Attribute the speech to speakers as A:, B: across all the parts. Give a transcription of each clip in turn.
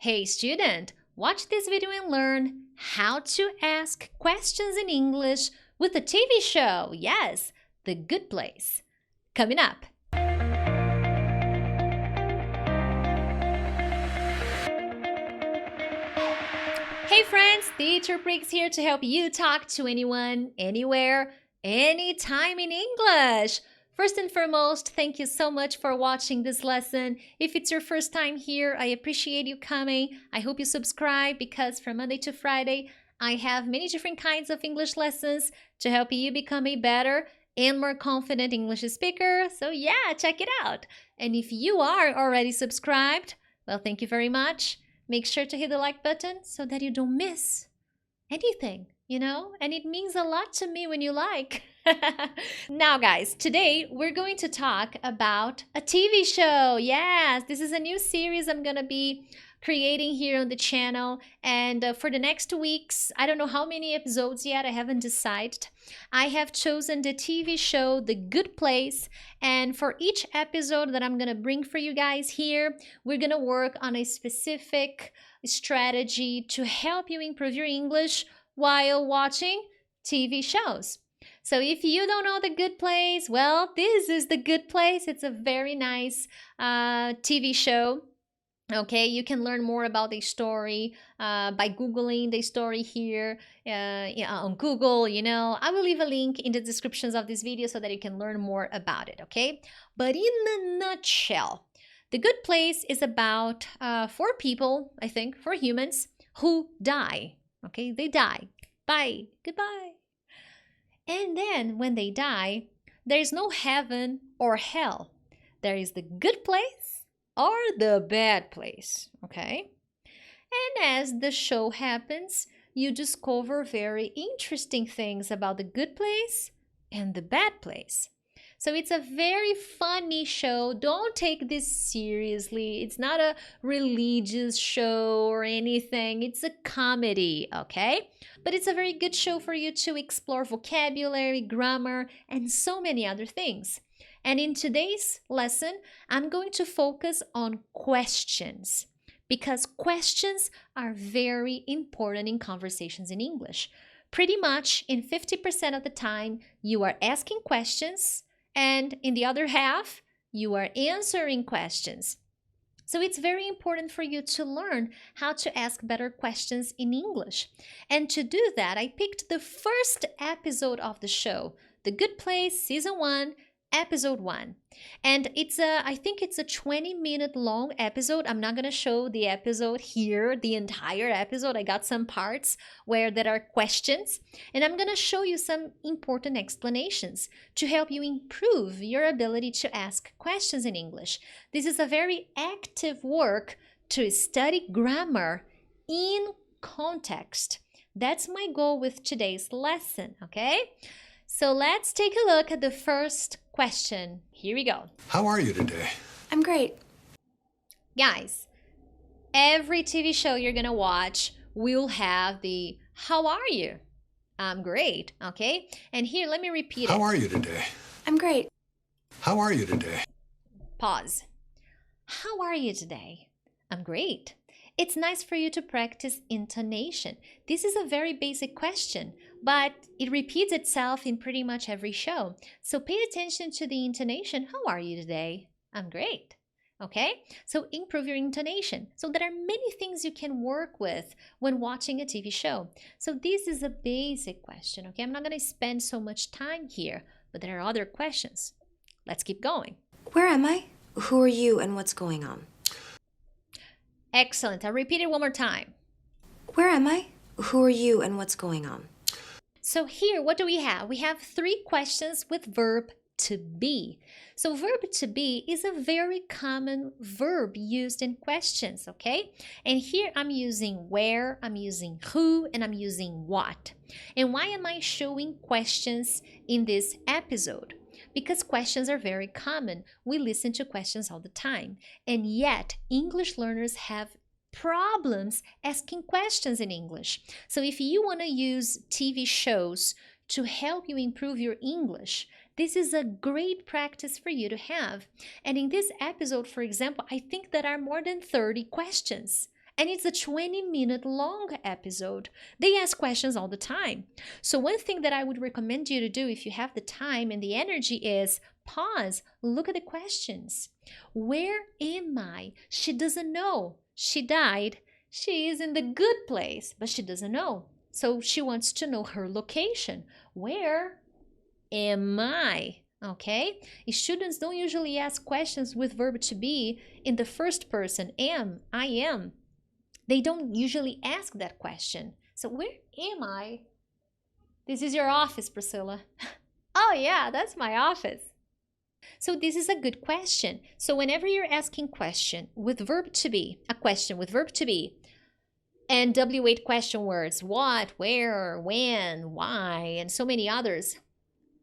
A: Hey student, watch this video and learn how to ask questions in English with a TV show. Yes, The Good Place. Coming up. Hey friends, Teacher Pricks here to help you talk to anyone, anywhere, anytime in English. First and foremost, thank you so much for watching this lesson. If it's your first time here, I appreciate you coming. I hope you subscribe because from Monday to Friday, I have many different kinds of English lessons to help you become a better and more confident English speaker. So yeah, check it out. And if you are already subscribed, well, thank you very much. Make sure to hit the like button so that you don't miss anything, and it means a lot to me when you like. Now, guys, today we're going to talk about a TV show. Yes, this is a new series I'm gonna be creating here on the channel, and for the next 2 weeks, I don't know how many episodes yet, I haven't decided. I have chosen the TV show The Good Place, and for each episode that I'm gonna bring for you guys here, we're gonna work on a specific strategy to help you improve your English while watching TV shows. So if you don't know The Good Place, well, this is The Good Place. It's a very nice TV show. Okay, you can learn more about the story by Googling the story here on Google. I will leave a link in the descriptions of this video so that you can learn more about it, okay? But in a nutshell, The Good Place is about 4 people, I think, 4 humans who die, okay? They die. Bye. Goodbye. And then when they die, there is no heaven or hell. There is the good place or the bad place, okay? And as the show happens, you discover very interesting things about the good place and the bad place. So it's a very funny show. Don't take this seriously. It's not a religious show or anything. It's a comedy, okay? But it's a very good show for you to explore vocabulary, grammar, and so many other things. And in today's lesson, I'm going to focus on questions because questions are very important in conversations in English. Pretty much in 50% of the time, you are asking questions, and in the other half, you are answering questions. So it's very important for you to learn how to ask better questions in English. And to do that, I picked the first episode of the show, The Good Place, Season 1, Episode 1. And I think it's a 20-minute long episode. I'm not going to show the episode here, the entire episode. I got some parts where there are questions, and I'm going to show you some important explanations to help you improve your ability to ask questions in English. This is a very active work to study grammar in context. That's my goal with today's lesson, okay? So let's take a look at the first question. Here we go.
B: How are you today?
C: I'm great.
A: Guys, every TV show you're gonna watch will have the how are you? I'm great, okay? And here, let me repeat it.
B: How are you today?
C: I'm great.
B: How are you today?
A: Pause. How are you today? I'm great. It's nice for you to practice intonation. This is a very basic question, but it repeats itself in pretty much every show. So pay attention to the intonation. How are you today? I'm great. Okay? So improve your intonation. So there are many things you can work with when watching a TV show. So this is a basic question, okay? I'm not going to spend so much time here, but there are other questions. Let's keep going.
C: Where am I? Who are you and what's going on?
A: Excellent. I'll repeat it one more time.
C: Where am I? Who are you and what's going on?
A: So here, what do we have? We have 3 questions with verb to be. So verb to be is a very common verb used in questions, okay? And here I'm using where, I'm using who, and I'm using what. And why am I showing questions in this episode? Because questions are very common. We listen to questions all the time. And yet, English learners have problems asking questions in English. So if you want to use TV shows to help you improve your English, this is a great practice for you to have. And in this episode, for example, I think there are more than 30 questions. And it's a 20-minute long episode. They ask questions all the time. So one thing that I would recommend you to do if you have the time and the energy is pause, look at the questions. Where am I? She doesn't know. She died. She is in the good place, but she doesn't know. So she wants to know her location. Where am I? Okay? Students don't usually ask questions with verb to be in the first person. Am, I am. They don't usually ask that question. So where am I? This is your office, Priscilla. Oh yeah, that's my office. So this is a good question. So whenever you're asking question with verb to be, a question with verb to be, and W8 question words, what, where, when, why, and so many others,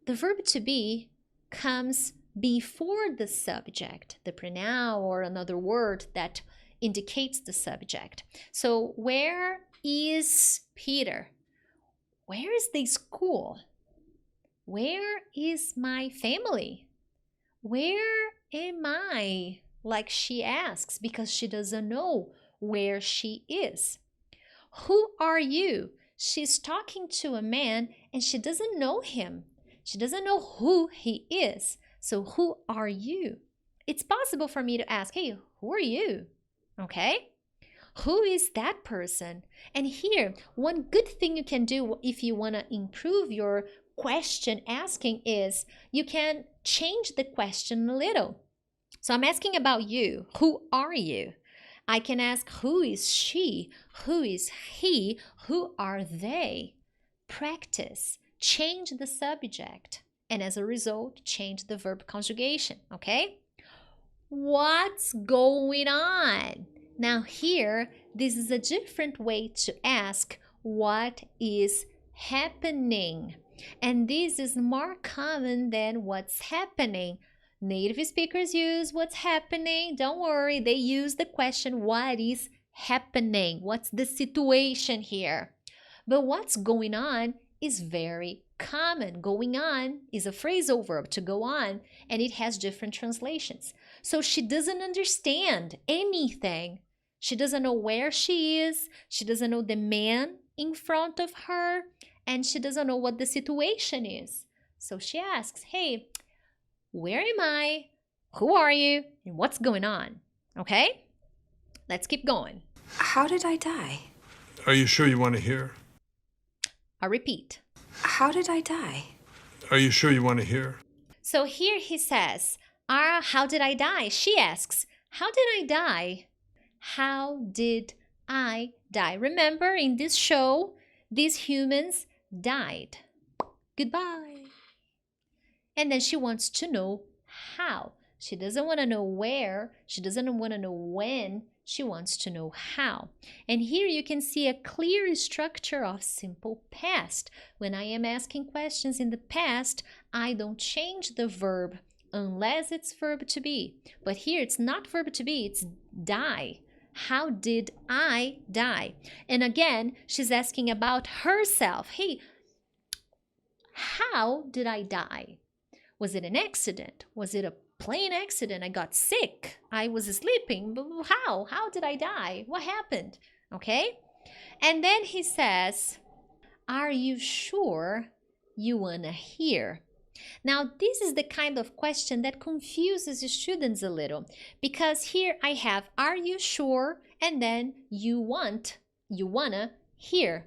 A: the verb to be comes before the subject, the pronoun or another word that indicates the subject. So where is Peter? Where is the school? Where is my family? Where am I? Like she asks because she doesn't know where she is. Who are you? She's talking to a man and she doesn't know him. She doesn't know who he is. So who are you? It's possible for me to ask, hey, who are you? Okay? Who is that person? And here, one good thing you can do if you want to improve your question asking is you can change the question a little. So I'm asking about you. Who are you? I can ask, who is she? Who is he? Who are they? Practice. Change the subject. And as a result, change the verb conjugation. Okay? What's going on? Now here, this is a different way to ask what is happening. And this is more common than what's happening. Native speakers use what's happening. Don't worry, they use the question what is happening? What's the situation here? But what's going on is very common. Going on is a phrasal verb, to go on, and it has different translations. So she doesn't understand anything. She doesn't know where she is. She doesn't know the man in front of her, and she doesn't know what the situation is. So she asks, hey, where am I? Who are you? And what's going on? Okay? Let's keep going.
C: How did I die?
B: Are you sure you want to hear?
A: I'll repeat.
C: How did I die?
B: Are you sure you want to hear?
A: So here he says, how did I die? She asks, how did I die? How did I die? Remember, in this show, these humans died. Goodbye. And then she wants to know how. She doesn't want to know where. She doesn't want to know when. She wants to know how. And here you can see a clear structure of simple past. When I am asking questions in the past, I don't change the verb unless it's verb to be. But here it's not verb to be, it's die. How did I die? And again, she's asking about herself. Hey, how did I die? Was it an accident? Was it a plane accident? I got sick. I was sleeping. How? How did I die? What happened? Okay? And then he says, are you sure you wanna hear? Now, this is the kind of question that confuses students a little, because here I have, are you sure? And then you wanna hear.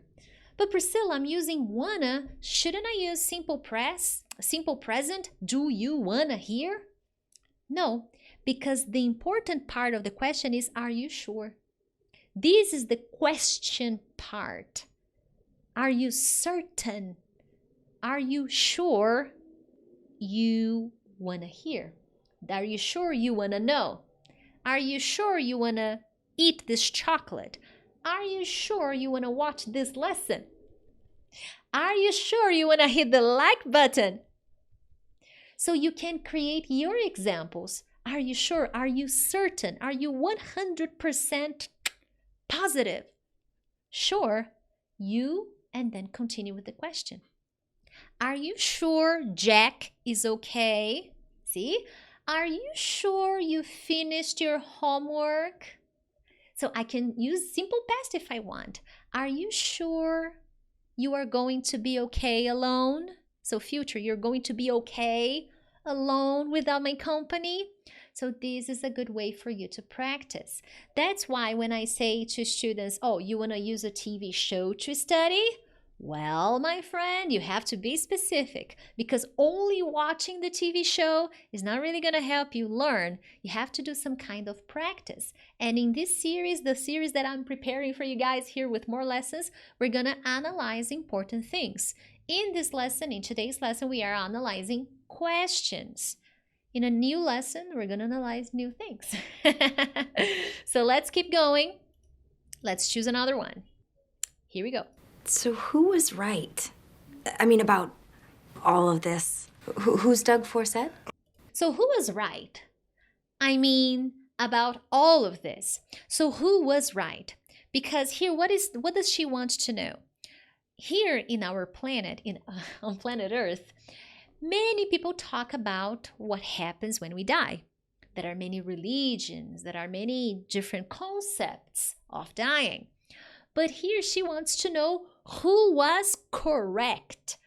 A: But Priscilla, I'm using wanna. Shouldn't I use simple present? Do you wanna hear? No, because the important part of the question is, are you sure? This is the question part. Are you certain? Are you sure you wanna hear? Are you sure you wanna know? Are you sure you wanna eat this chocolate? Are you sure you wanna watch this lesson? Are you sure you wanna hit the like button? So you can create your examples. Are you sure? Are you certain? Are you 100% positive? Sure, you, and then continue with the question. Are you sure Jack is okay? See? Are you sure you finished your homework? So I can use simple past if I want. Are you sure you are going to be okay alone? So future, you're going to be okay alone without my company? So this is a good way for you to practice. That's why when I say to students, oh, you want to use a TV show to study? Well, my friend, you have to be specific because only watching the TV show is not really going to help you learn. You have to do some kind of practice. And in this series, the series that I'm preparing for you guys here with more lessons, we're going to analyze important things. In this lesson, in today's lesson, we are analyzing questions. In a new lesson, we're going to analyze new things. So let's keep going. Let's choose another one. Here we go.
C: So who was right? I mean, about all of this. Who's Doug Forsett?
A: So who was right? I mean, about all of this. So who was right? Because here, what does she want to know? Here in our planet, on planet Earth, many people talk about what happens when we die. There are many religions, there are many different concepts of dying. But here she wants to know who was correct,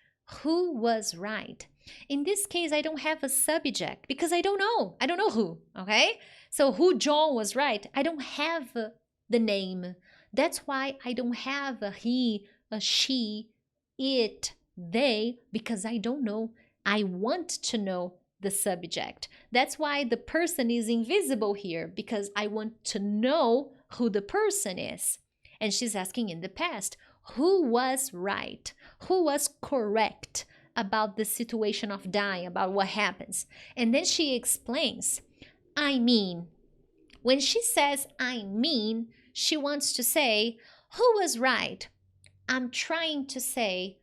A: who was right. In this case, I don't have a subject because I don't know. I don't know who, okay? So who John was right, I don't have the name. That's why I don't have a he, a she, it, they, because I don't know. I want to know the subject. That's why the person is invisible here, because I want to know who the person is. And she's asking in the past, who was right? Who was correct about the situation of dying, about what happens? And then she explains, I mean. When she says, I mean, she wants to say, who was right? I'm trying to say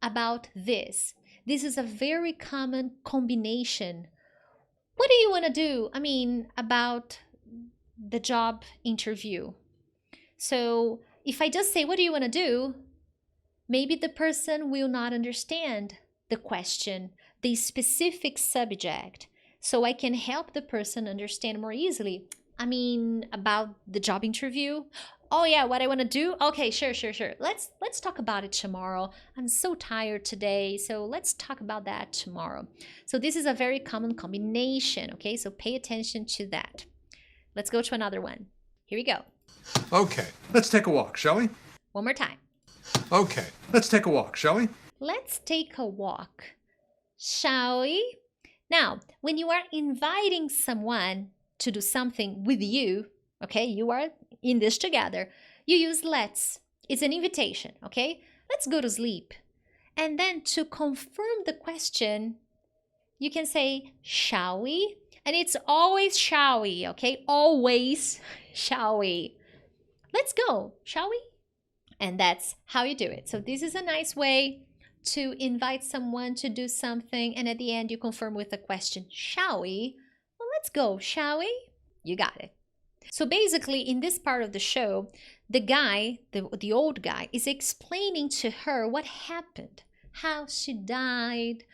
A: about this. This is a very common combination. What do you want to do? I mean, about the job interview. So if I just say, what do you want to do? Maybe the person will not understand the question, the specific subject. So I can help the person understand more easily. I mean, about the job interview. Oh yeah, what I want to do? Okay, sure. Let's talk about it tomorrow. I'm so tired today, so let's talk about that tomorrow. So this is a very common combination, okay? So pay attention to that. Let's go to another one. Here we go.
B: Okay, let's take a walk, shall we?
A: One more time.
B: Okay, let's take a walk, shall we?
A: Let's take a walk, shall we? Now, when you are inviting someone to do something with you, okay, you are in this together, you use let's. It's an invitation, okay? Let's go to sleep. And then to confirm the question, you can say, shall we? And it's always shall we, okay? Always shall we. Let's go, shall we? And that's how you do it. So this is a nice way to invite someone to do something, and at the end you confirm with a question, shall we? Well, let's go, shall we? You got it. So basically, in this part of the show, the guy, the old guy, is explaining to her what happened, how she died,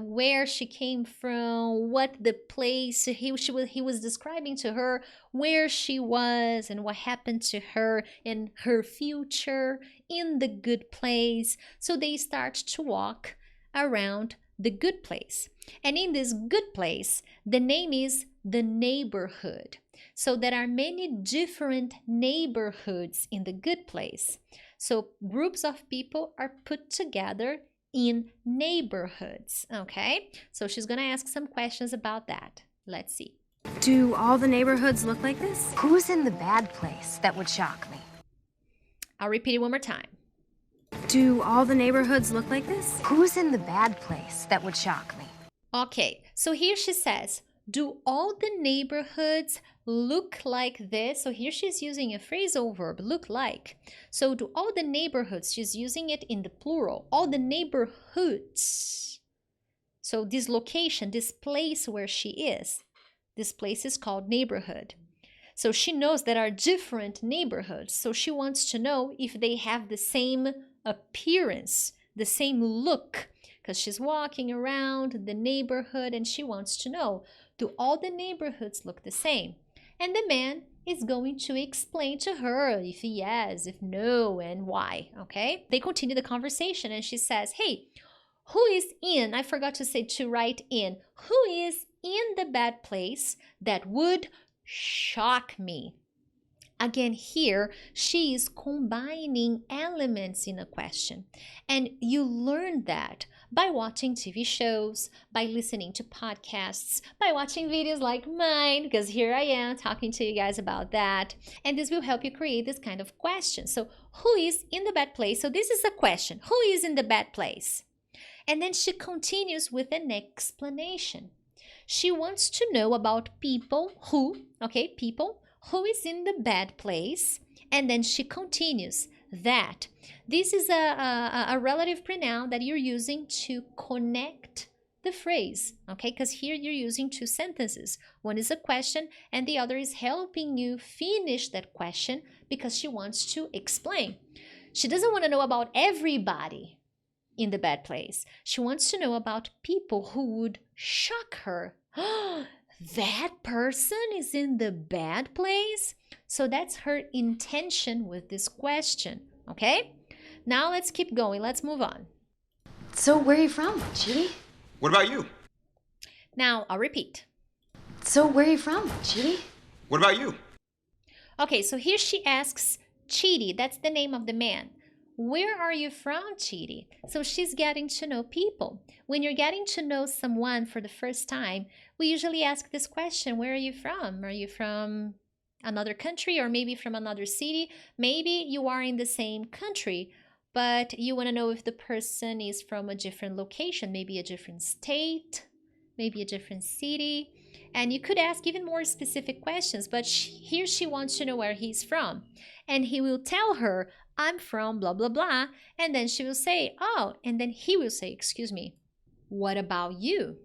A: where she came from, what the place he was describing to her, where she was and what happened to her in her future in the good place. So they start to walk around the good place. And in this good place, the name is the neighborhood. So there are many different neighborhoods in the good place. So groups of people are put together in neighborhoods, okay? So she's gonna ask some questions about that. Let's see.
D: Do all the neighborhoods look like this?
E: Who's in the bad place? That would shock me.
A: I'll repeat it one more time.
D: Do all the neighborhoods look like this?
E: Who's in the bad place? That would shock me.
A: Okay, so here she says, do all the neighborhoods look like this? So here she's using a phrasal verb, look like. So do all the neighborhoods, she's using it in the plural, all the neighborhoods. So this location, this place where she is, this place is called neighborhood. So she knows there are different neighborhoods. So she wants to know if they have the same appearance, the same look, because she's walking around the neighborhood and she wants to know, do all the neighborhoods look the same? And the man is going to explain to her if yes, if no, and why, okay? They continue the conversation and she says, hey, who is in, I forgot to say to write in, who is in the bad place that would shock me? Again, here, she is combining elements in a question. And you learn that by watching TV shows, by listening to podcasts, by watching videos like mine, because here I am talking to you guys about that. And this will help you create this kind of question. So, who is in the bad place? So, this is a question. Who is in the bad place? And then she continues with an explanation. She wants to know about people who, okay, people who is in the bad place, and then she continues that this is a relative pronoun that you're using to connect the phrase, okay? Because here you're using two sentences. One is a question and the other is helping you finish that question because she wants to explain. She doesn't want to know about everybody in the bad place. She wants to know about people who would shock her. That person is in the bad place? So that's her intention with this question, okay? Now let's keep going. Let's move on.
C: So where are you from, Chidi?
F: What about you?
A: Now I'll repeat.
C: So where are you from, Chidi?
F: What about you?
A: Okay, so here she asks Chidi, that's the name of the man. Where are you from, Chidi? So she's getting to know people. When you're getting to know someone for the first time, we usually ask this question, where are you from? Are you from another country or maybe from another city? Maybe you are in the same country, but you want to know if the person is from a different location, maybe a different state, maybe a different city. And you could ask even more specific questions, but here she wants to know where he's from. And he will tell her, I'm from blah, blah, blah. And then she will say, oh, and then he will say, excuse me, what about you?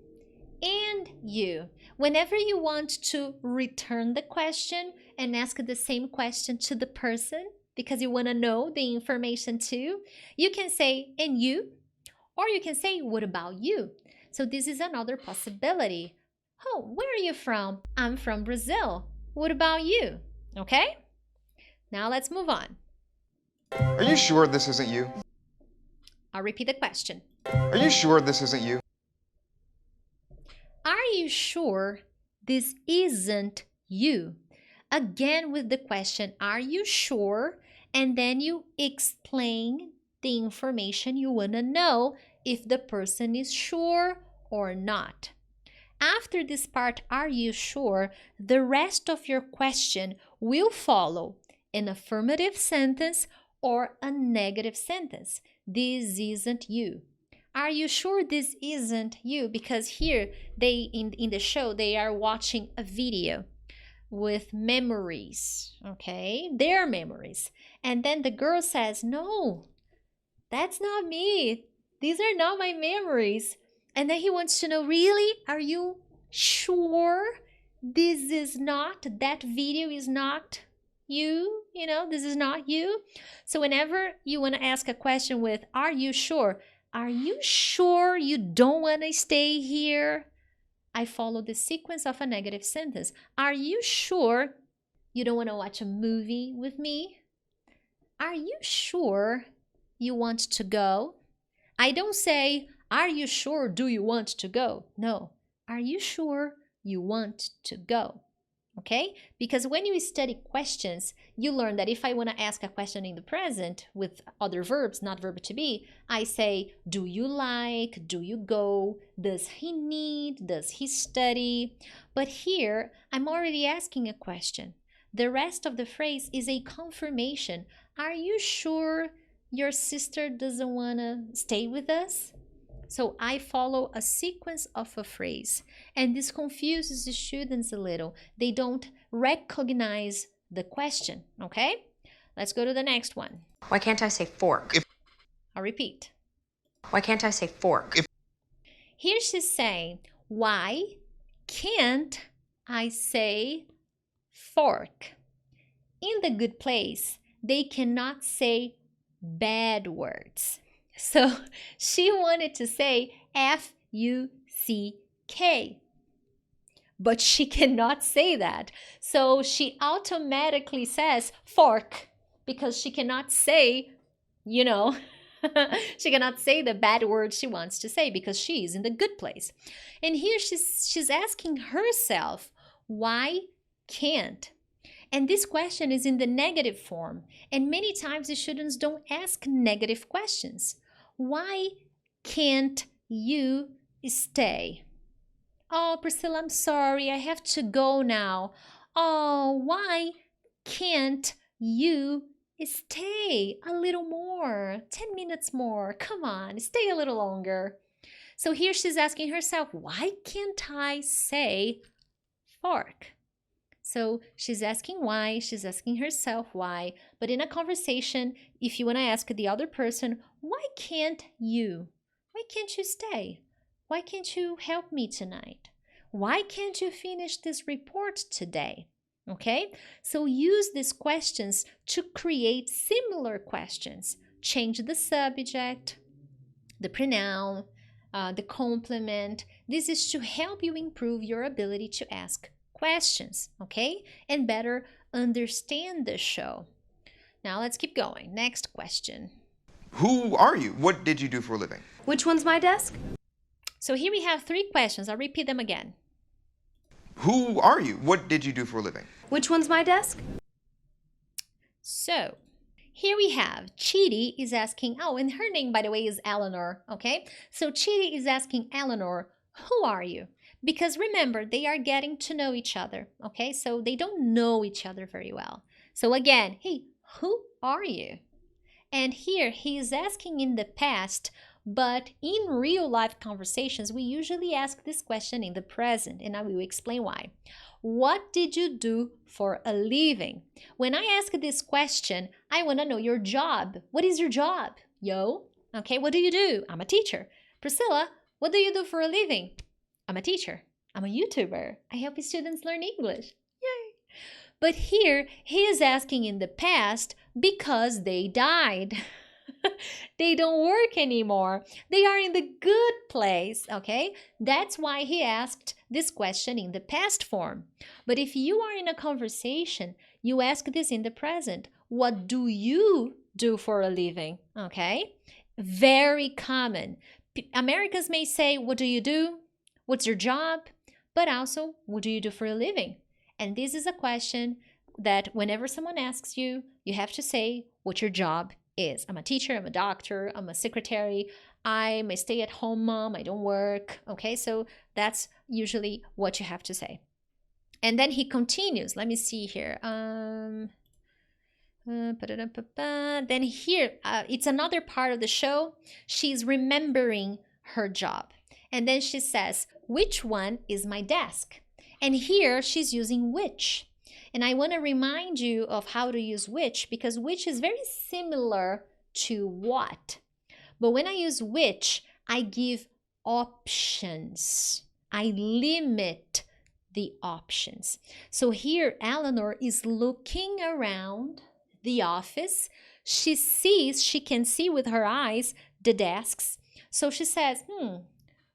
A: And you. Whenever you want to return the question and ask the same question to the person, because you want to know the information too, you can say, and you, or you can say, what about you? So this is another possibility. Oh, where are you from? I'm from Brazil. What about you? Okay? Now let's move on.
F: Are you sure this isn't you?
A: I'll repeat the question.
F: Are you sure this isn't you?
A: Are you sure this isn't you? Again with the question, are you sure? And then you explain the information you want to know if the person is sure or not. After this part, are you sure? The rest of your question will follow an affirmative sentence or a negative sentence. This isn't you. Are you sure this isn't you? Because here they in the show they are watching a video with memories, okay? Their memories. And then the girl says, "No, that's not me. These are not my memories." And then he wants to know, really? Are you sure this is not, that video is not you? You know, this is not you. So whenever you want to ask a question with, are you sure? Are you sure you don't want to stay here? I follow the sequence of a negative sentence. Are you sure you don't want to watch a movie with me? Are you sure you want to go? I don't say, are you sure do you want to go? No. Are you sure you want to go? Okay? Because when you study questions, you learn that if I want to ask a question in the present with other verbs, not verb to be, I say, do you like? Do you go? Does he need? Does he study? But here, I'm already asking a question. The rest of the phrase is a confirmation. Are you sure your sister doesn't want to stay with us? So I follow a sequence of a phrase, and this confuses the students a little. They don't recognize the question, okay? Let's go to the next one.
C: Why can't I say fork?
A: I'll repeat.
C: Why can't I say fork?
A: Here she's saying, why can't I say fork? In the good place, they cannot say bad words. So she wanted to say F-U-C-K. but she cannot say that. So she automatically says fork because she cannot say, you know, she cannot say the bad word she wants to say because she's in the good place. And here she's asking herself, why can't? And this question is in the negative form. And many times the students don't ask negative questions. Why can't you stay? Oh, Priscilla, I'm sorry, I have to go now. Oh, why can't you stay a little more? 10 minutes more. Come on, stay a little longer. So here she's asking herself, why can't I say fork? So she's asking why, she's asking herself why. But in a conversation, if you want to ask the other person, why can't you? Why can't you stay? Why can't you help me tonight? Why can't you finish this report today? Okay, so use these questions to create similar questions. Change the subject, the pronoun, the complement. This is to help you improve your ability to ask questions, okay? And better understand the show. Now let's keep going. Next question.
F: Who are you? What did you do for a living?
C: Which one's my desk?
A: So here we have 3 questions. I'll repeat them again.
F: Who are you? What did you do for a living?
C: Which one's my desk?
A: So here we have Chidi is asking, oh, and her name, by the way, is Eleanor, okay? So Chidi is asking Eleanor, who are you? Because remember, they are getting to know each other, okay? So they don't know each other very well. So again, hey, who are you? And here he is asking in the past, but in real life conversations, we usually ask this question in the present, and I will explain why. What did you do for a living? When I ask this question, I want to know your job. What is your job? Yo, okay, what do you do? I'm a teacher. Priscilla, what do you do for a living? I'm a teacher. I'm a YouTuber. I help students learn English. Yay! But here, he is asking in the past because they died. They don't work anymore. They are in the good place, okay? That's why he asked this question in the past form. But if you are in a conversation, you ask this in the present. What do you do for a living? Okay? Very common. Americans may say, what do you do? What's your job? But also, what do you do for a living? And this is a question that whenever someone asks you, you have to say what your job is. I'm a teacher, I'm a doctor, I'm a secretary, I'm a stay-at-home mom, I don't work. Okay, so that's usually what you have to say. And then he continues. Let me see here. Then here, it's another part of the show. She's remembering her job. And then she says, which one is my desk? And here she's using which. And I want to remind you of how to use which, because which is very similar to what. But when I use which, I give options. I limit the options. So here, Eleanor is looking around the office. She can see with her eyes the desks. So she says,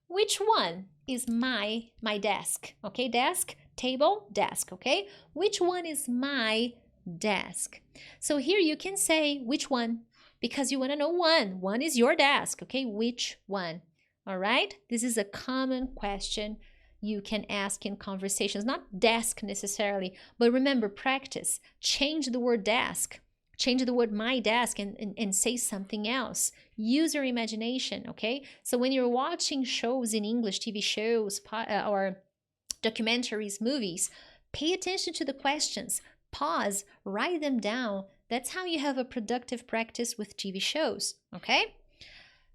A: which one is my desk? Okay, desk, table, desk, okay? Which one is my desk? So here you can say which one, because you want to know one. One is your desk, okay? Which one? All right? This is a common question you can ask in conversations, not desk necessarily, but remember, practice. Change the word desk. Change the word my desk and say something else. Use your imagination, okay? So when you're watching shows in English, TV shows or documentaries, movies, pay attention to the questions. Pause, write them down. That's how you have a productive practice with TV shows, okay?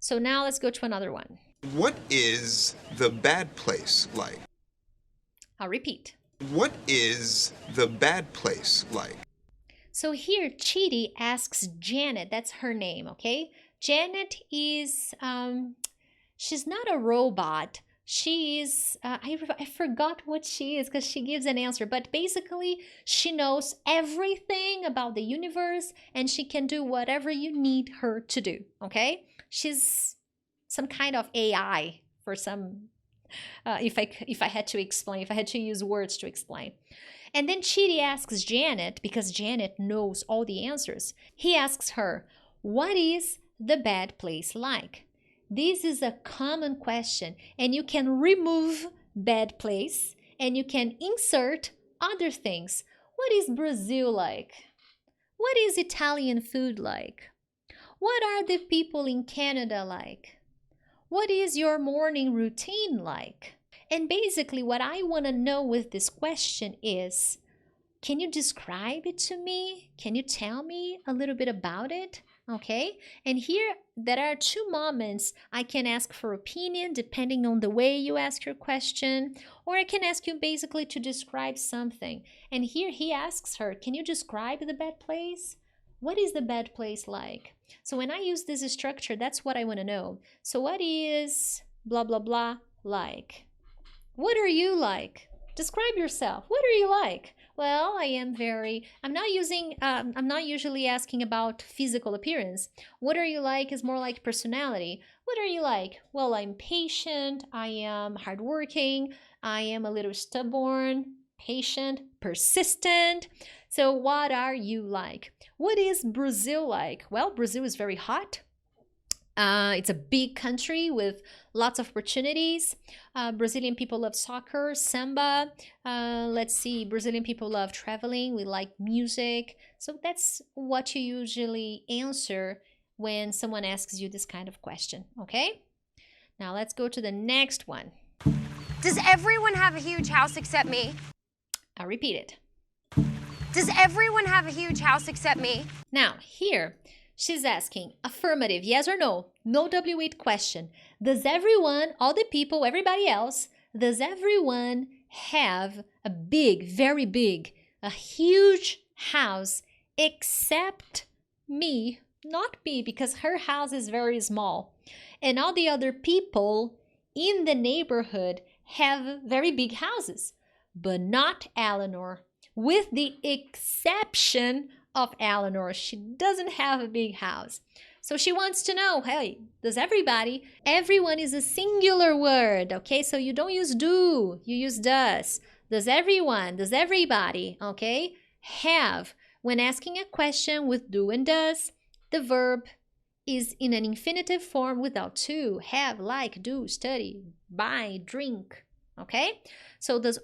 A: So now let's go to another one.
F: What is the bad place like?
A: I'll repeat.
F: What is the bad place like?
A: So here, Chidi asks Janet, that's her name, okay? Janet is, she's not a robot. She is, I forgot what she is because she gives an answer, but basically she knows everything about the universe and she can do whatever you need her to do, okay? She's some kind of AI for some if I had to explain, if I had to use words to explain. And then Chidi asks Janet, because Janet knows all the answers. He asks her, what is the bad place like? This is a common question, and you can remove bad place and you can insert other things. What is Brazil like? What is Italian food like? What are the people in Canada like? What is your morning routine like? And basically what I want to know with this question is, can you describe it to me? Can you tell me a little bit about it? Okay, and here there are two moments. I can ask for opinion depending on the way you ask your question, or I can ask you basically to describe something. And here he asks her, can you describe the bad place? What is the bad place like? So when I use this structure, that's what I want to know. So what is blah blah blah like? What are you like? Describe yourself. What are you like? Well, I'm not usually asking about physical appearance. What are you like is more like personality. What are you like? Well, I'm patient, I am hardworking, I am a little stubborn, patient, persistent. So what are you like? What is Brazil like? Well, Brazil is very hot. It's a big country with lots of opportunities. Brazilian people love soccer, samba. Let's see, Brazilian people love traveling. We like music. So that's what you usually answer when someone asks you this kind of question, okay? Now let's go to the next one.
E: Does everyone have a huge house except me?
A: I'll repeat it.
E: Does everyone have a huge house except me?
A: Now, here, she's asking affirmative, yes or no? No W8 question. Does everyone, all the people, everybody else, does everyone have a big, very big, a huge house except me? Not me, because her house is very small. And all the other people in the neighborhood have very big houses, but not Eleanor. With the exception of Eleanor, she doesn't have a big house. So she wants to know, hey, does everybody? Everyone is a singular word, okay? So you don't use do, you use does. Does everyone, does everybody, okay, have? When asking a question with do and does, the verb is in an infinitive form without to. Have, like, do, study, buy, drink, okay? So does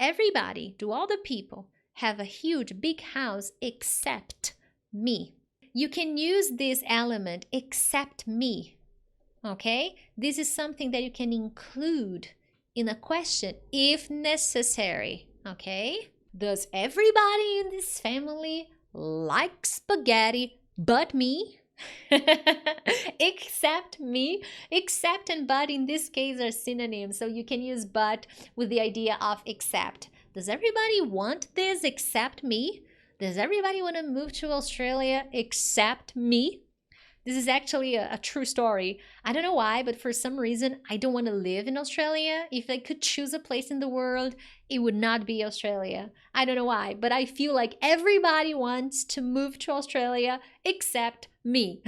A: everybody, do all the people, have a huge big house except me? You can use this element except me, okay? This is something that you can include in a question if necessary, okay? Does everybody in this family like spaghetti but me? Except me. Except and but in this case are synonyms, so you can use but with the idea of except. Does everybody want this except me? Does everybody want to move to Australia except me? This is actually a true story. I don't know why, but for some reason, I don't want to live in Australia. If I could choose a place in the world, it would not be Australia. I don't know why, but I feel like everybody wants to move to Australia except me.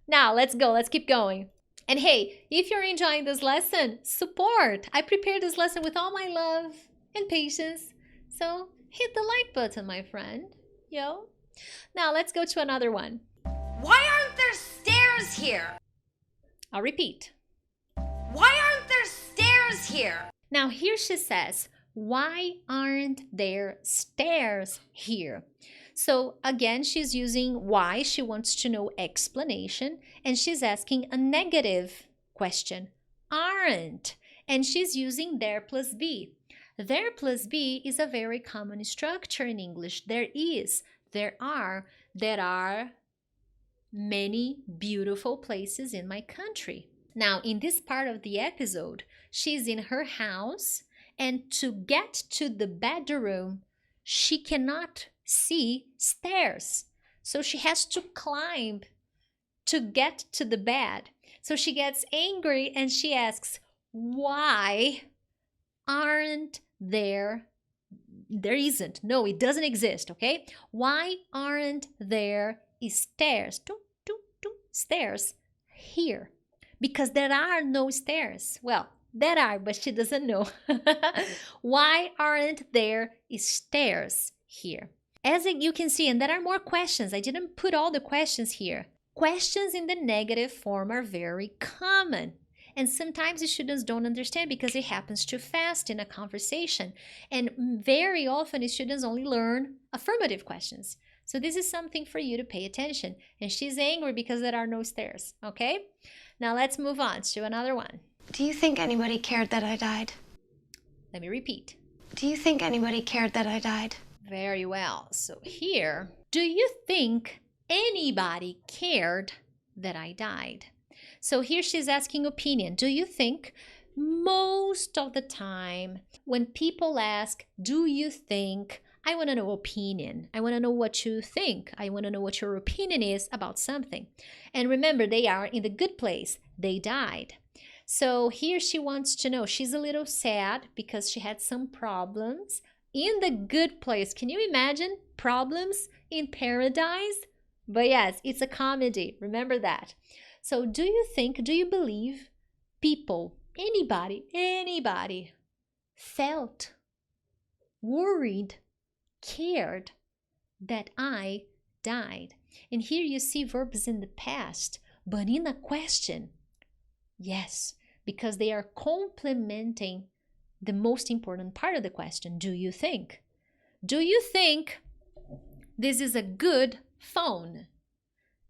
A: Now, let's go. Let's keep going. And hey, if you're enjoying this lesson, support. I prepared this lesson with all my love and patience. So hit the like button, my friend. Yo. Now let's go to another one.
E: Why aren't there stairs here?
A: I'll repeat.
E: Why aren't there stairs here?
A: Now here she says, why aren't there stairs here? So again, she's using why. She wants to know explanation, and she's asking a negative question. Aren't. And she's using there plus be. There plus be is a very common structure in English. There are many beautiful places in my country. Now, in this part of the episode, she's in her house, and to get to the bedroom, she cannot see stairs. So she has to climb to get to the bed. So she gets angry and she asks, why aren't there isn't. No, it doesn't exist, okay? Why aren't there stairs? Stairs here. Because there are no stairs. Well, There are, but she doesn't know. Why aren't there stairs here? As you can see, and there are more questions. I didn't put all the questions here. Questions in the negative form are very common. And sometimes the students don't understand because it happens too fast in a conversation. And very often the students only learn affirmative questions. So this is something for you to pay attention. And she's angry because there are no stairs, okay? Now let's move on to another one.
G: Do you think anybody cared that I died?
A: Let me repeat.
G: Do you think anybody cared that I died?
A: Very well. So here, do you think anybody cared that I died? So here she's asking opinion. Do you think? Most of the time when people ask, do you think? I want to know opinion. I want to know what you think. I want to know what your opinion is about something. And remember, they are in the good place. They died. So here she wants to know. She's a little sad because she had some problems in the good place. Can you imagine problems in paradise? But yes, it's a comedy. Remember that. So do you believe people, anybody felt, worried, cared that I died? And here you see verbs in the past, but in a question. Yes, because they are complementing the most important part of the question. Do you think? Do you think this is a good phone?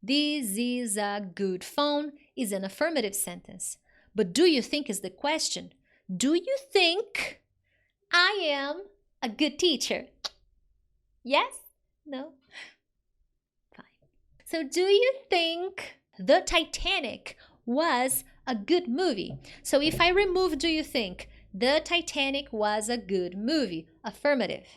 A: This is a good phone is an affirmative sentence. But do you think is the question? Do you think I am a good teacher? Yes? No? Fine. So do you think the Titanic was a good movie? So if I remove do you think, the Titanic was a good movie. Affirmative.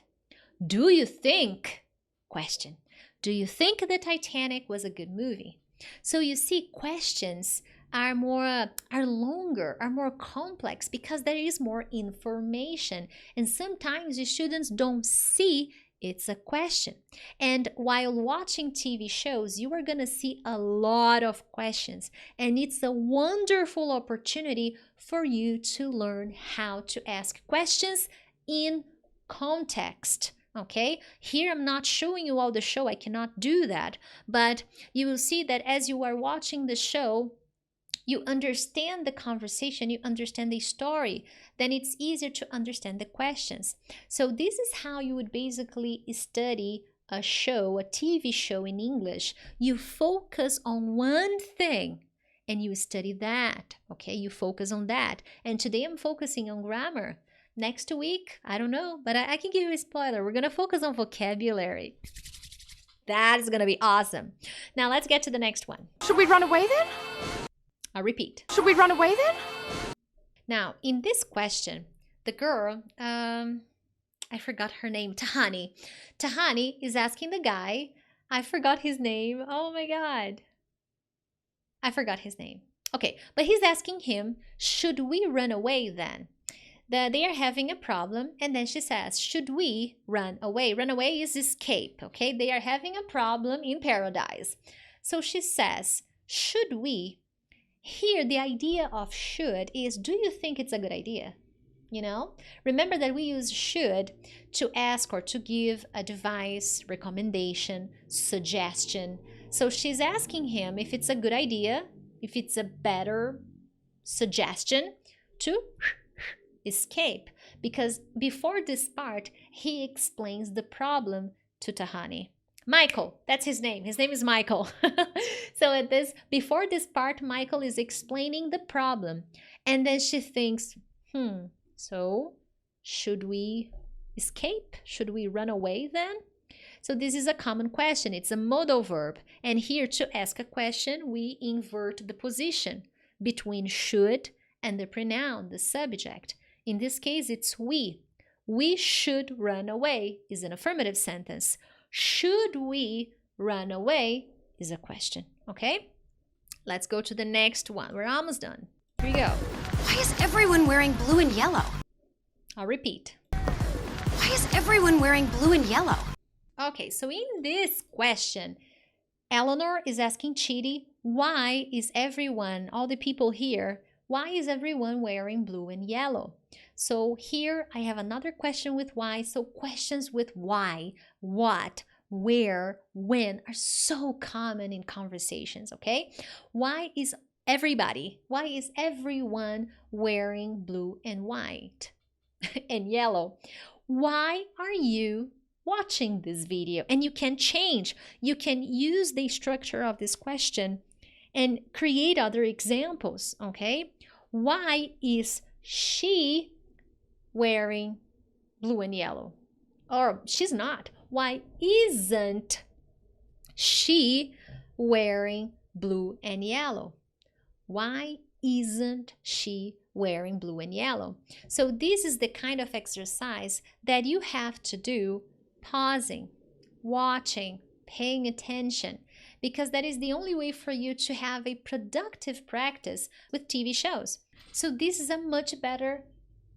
A: Do you think? Question. Do you think the Titanic was a good movie? So you see, questions are longer, are more complex because there is more information. And sometimes the students don't see it's a question. And while watching TV shows, you are going to see a lot of questions. And it's a wonderful opportunity for you to learn how to ask questions in context. Okay, here I'm not showing you all the show. I cannot do that. But you will see that as you are watching the show, you understand the conversation, you understand the story, then it's easier to understand the questions. So this is how you would basically study a show, a TV show in English. You focus on one thing and you study that, okay? You focus on that. And today I'm focusing on grammar. Next week, I don't know, but I can give you a spoiler. We're going to focus on vocabulary. That is going to be awesome. Now let's get to the next one.
E: Should we run away then?
A: I'll repeat.
E: Should we run away then?
A: Now, in this question, the girl, I forgot her name, Tahani. Tahani is asking the guy, I forgot his name. Oh my God. I forgot his name. Okay, but he's asking him, should we run away then? They are having a problem, and then she says, should we run away? Run away is escape, okay? They are having a problem in paradise. So she says, should we? Here, the idea of should is, do you think it's a good idea? You know, remember that we use should to ask or to give advice, recommendation, suggestion. So she's asking him if it's a good idea, if it's a better suggestion to escape. Because before this part, he explains the problem to Tahani. Michael, that's his name. His name is Michael. So before this part, Michael is explaining the problem. And then she thinks, so should we escape? Should we run away then? So this is a common question. It's a modal verb. And here to ask a question, we invert the position between should and the pronoun, the subject. In this case, it's we. We should run away is an affirmative sentence. Should we run away is a question, okay? Let's go to the next one. We're almost done. Here we go.
C: Why is everyone wearing blue and yellow?
A: I'll repeat.
C: Why is everyone wearing blue and yellow?
A: Okay, so in this question, Eleanor is asking Chidi, why is everyone, all the people here, Why is everyone wearing blue and yellow? So here I have another question with why. So questions with why, what, where, when are so common in conversations, okay? Why is everyone wearing blue and white and yellow? Why are you watching this video? And you can change. You can use the structure of this question and create other examples, okay? Why is she wearing blue and yellow? Or she's not. Why isn't she wearing blue and yellow? Why isn't she wearing blue and yellow? So this is the kind of exercise that you have to do pausing, watching, paying attention, because that is the only way for you to have a productive practice with TV shows. So this is a much better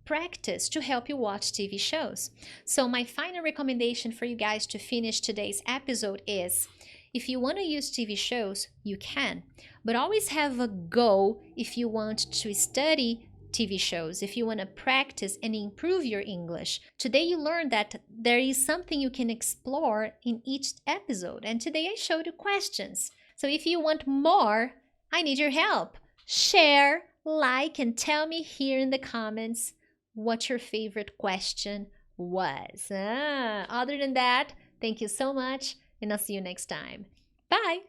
A: practice to help you watch TV shows. So my final recommendation for you guys to finish today's episode is, if you want to use TV shows, you can, but always have a goal if you want to study TV shows, if you want to practice and improve your English. Today you learned that there is something you can explore in each episode, and today I showed you questions. So if you want more, I need your help. Share, like, and tell me here in the comments what your favorite question was. Other than that, thank you so much, and I'll see you next time. Bye!